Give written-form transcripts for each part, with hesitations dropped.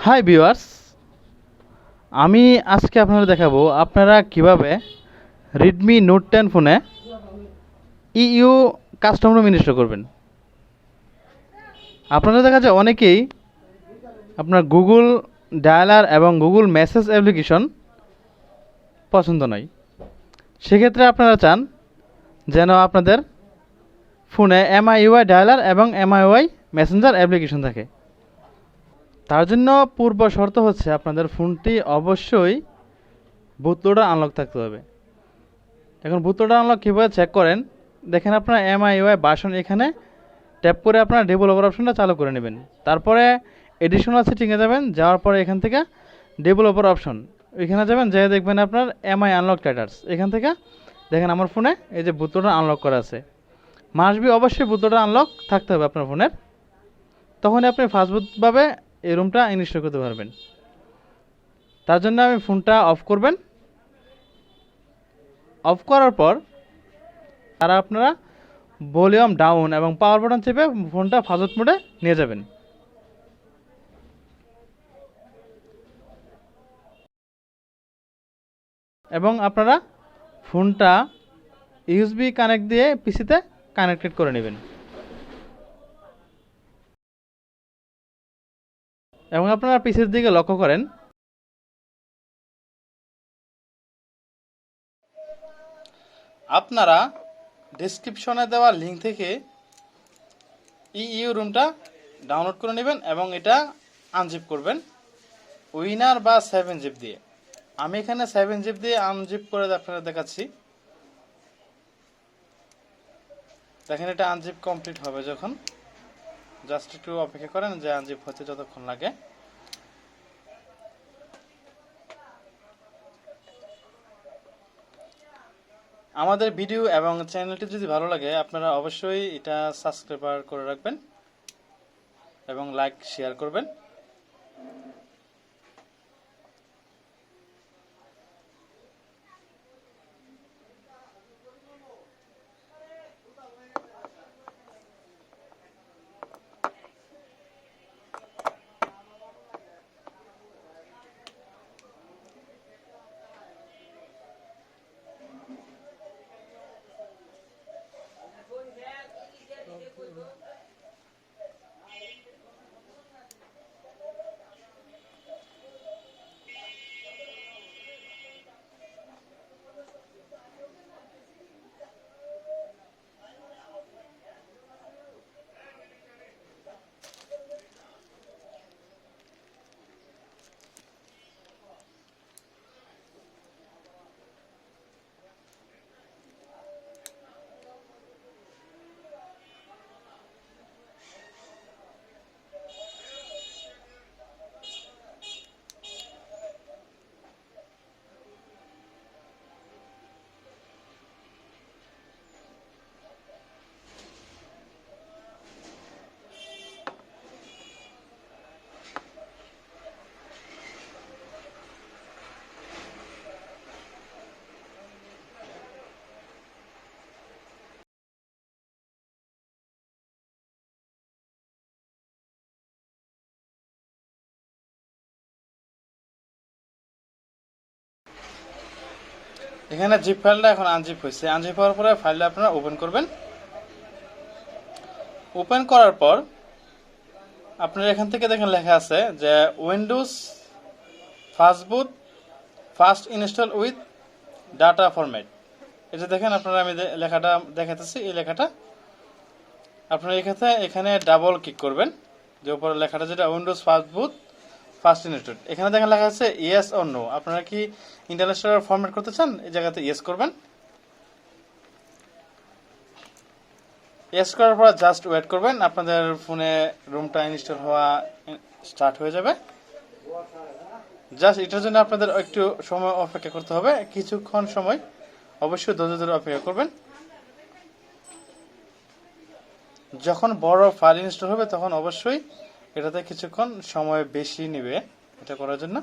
Hi viewers, আমি আজকে আপনাদের দেখাবো আপনারা কিভাবে রেডমি নোট 10 ফোনে ইইউ কাস্টম রুম ইনস্টল করবেন। আপনারা দেখা যায় অনেকেই আপনার গুগল ডায়ালার এবং গুগল মেসেজ অ্যাপ্লিকেশন পছন্দ নয়। সেক্ষেত্রে আপনারা চান যেন আপনাদের ফোনে এমআইইউআই ডায়ালার এবং এমআইইউআই মেসেঞ্জার অ্যাপ্লিকেশন থাকে। তার জন্য পূর্ব শর্ত হচ্ছে আপনাদের ফোনটি অবশ্যই বুটলোডার আনলক থাকতে হবে। এখন বুটলোডার আনলক কীভাবে চেক করেন দেখেন, আপনার এমআইইউআই ভার্সন এখানে ট্যাপ করে আপনার ডেভেলপার অপশনটা চালু করে নেবেন। তারপরে এডিশনাল সেটিংয়ে যাবেন, যাওয়ার পরে এখান থেকে ডেভেলপার অপশন এখানে যাবেন, যেয়ে দেখবেন আপনার এমআই আনলক স্ট্যাটাস। এখান থেকে দেখেন আমার ফোনে এই যে বুটলোডার আনলক করা আছে। মাসবি অবশ্যই বুটলোডার আনলক থাকতে হবে আপনার ফোনের, তখনই আপনি ফাস্টবুটভাবে এই রুমটা ইনস্টল করতে পারবেন। তার জন্য আমি ফোনটা অফ করবেন। অফ করার পর আপনারা ভলিউম ডাউন এবং পাওয়ার বাটন চেপে ফোনটা ফাস্টবুট মোডে নিয়ে যাবেন। এবং আপনারা ফোনটা ইউএসবি কানেক্ট দিয়ে পিসিতে কানেক্টেড করে নেবেন। এবং আপনারা পিসির দিকে লক্ষ্য করেন, আপনারা ডেসক্রিপশনে দেওয়া লিঙ্ক থেকে ইইউ রুমটা ডাউনলোড করে নেবেন এবং এটা আনজিপ করবেন উইনার বা 7 জিপ দিয়ে। আমি এখানে 7 জিপ দিয়ে আনজিপ করে আপনারা দেখাচ্ছি। দেখেন এটা আনজিপ কমপ্লিট হবে যখন, জাস্ট একটু অপেক্ষা করেন যে আনজিপ হতে যতক্ষণ লাগে। আমাদের ভিডিও এবং চ্যানেলটি যদি ভালো লাগে আপনারা অবশ্যই এটা সাবস্ক্রাইব করে রাখবেন এবং লাইক শেয়ার করবেন। এখানে জিপ ফাইলটা এখন আনজিপ হয়েছে। আনজিপ হওয়ার পরে ফাইলটা আপনারা ওপেন করবেন। ওপেন করার পর আপনারা এখান থেকে দেখেন লেখা আছে যে Windows fastboot fast install with data format. এটা দেখেন আপনারা, আমি লেখাটা দেখাতেছি। এই লেখাটা আপনারা এখানে ডাবল ক্লিক করবেন, যে উপরে লেখাটা যেটা উইন্ডোজ ফাস্টবুট ফার্স্ট ইনস্টল। এখানে দেখেন লেখা আছে ইয়েস অর নো। আপনারা কি ইন্টারনেট সার্ভার ফরম্যাট করতে চান, এই জায়গাতে ইয়েস করবেন। ইয়েস করার পর জাস্ট ওয়েট করবেন, আপনাদের ফোনে রুমটা ইনস্টল হওয়া স্টার্ট হয়ে যাবে। জাস্ট এটার জন্য আপনাদের একটু সময় অপেক্ষা করতে হবে, কিছুক্ষণ সময় অবশ্যই ধৈর্য ধরে অপেক্ষা করবেন। যখন বড় ফাইল ইনস্টল হবে তখন অবশ্যই এটাতে কিছুক্ষণ সময় বেশি নেবে এটা করার জন্য।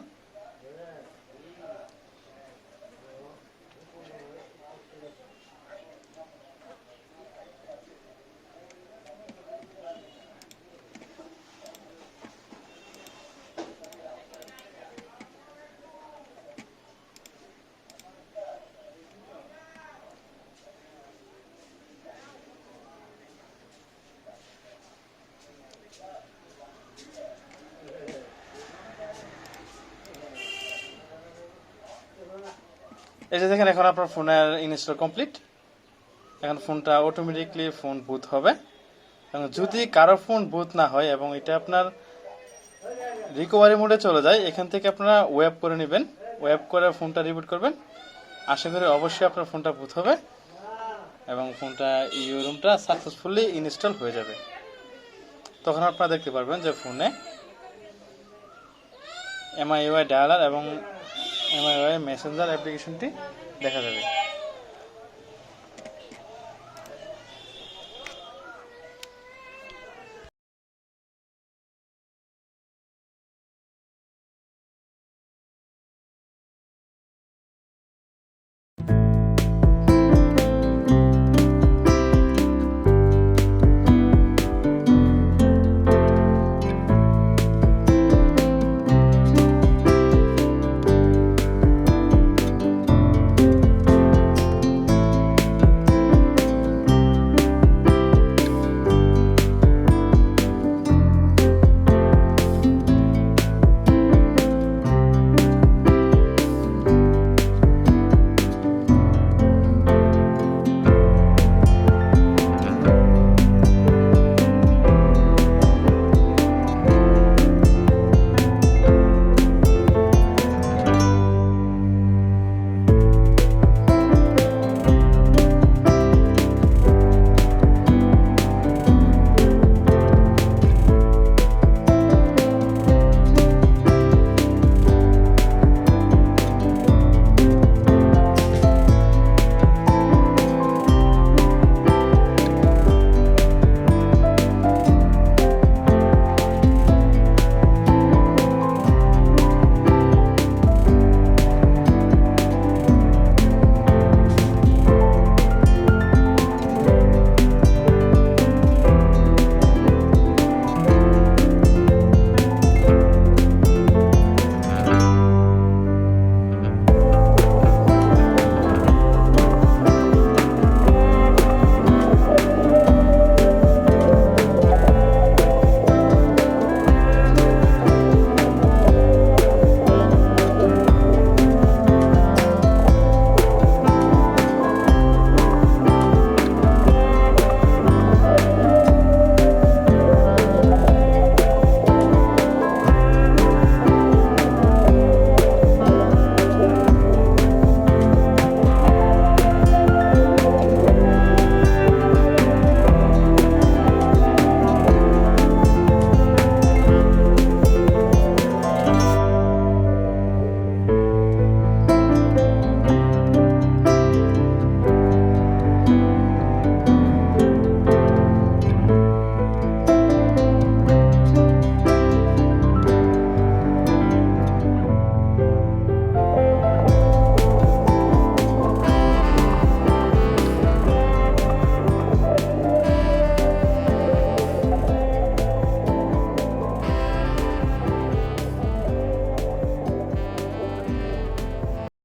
এই যে দেখেন এখন আপনার ফোনের ইনস্টল কমপ্লিট। এখন ফোনটা অটোমেটিকলি ফোন বুট হবে। এবং যদি কারো ফোন বুট না হয় এবং এটা আপনার রিকভারি মোডে চলে যায়, এখান থেকে আপনারা ওয়েব করে নেবেন, ওয়েব করে ফোনটা রিবুট করবেন। আশা করি অবশ্যই আপনার ফোনটা বুট হবে এবং ফোনটা ইউরুমটা সাকসেসফুলি ইনস্টল হয়ে যাবে। তখন আপনারা দেখতে পারবেন যে ফোনে MIUI ডায়ালার এবং MIUI মেসেঞ্জার অ্যাপ্লিকেশনটি দেখা যাবে।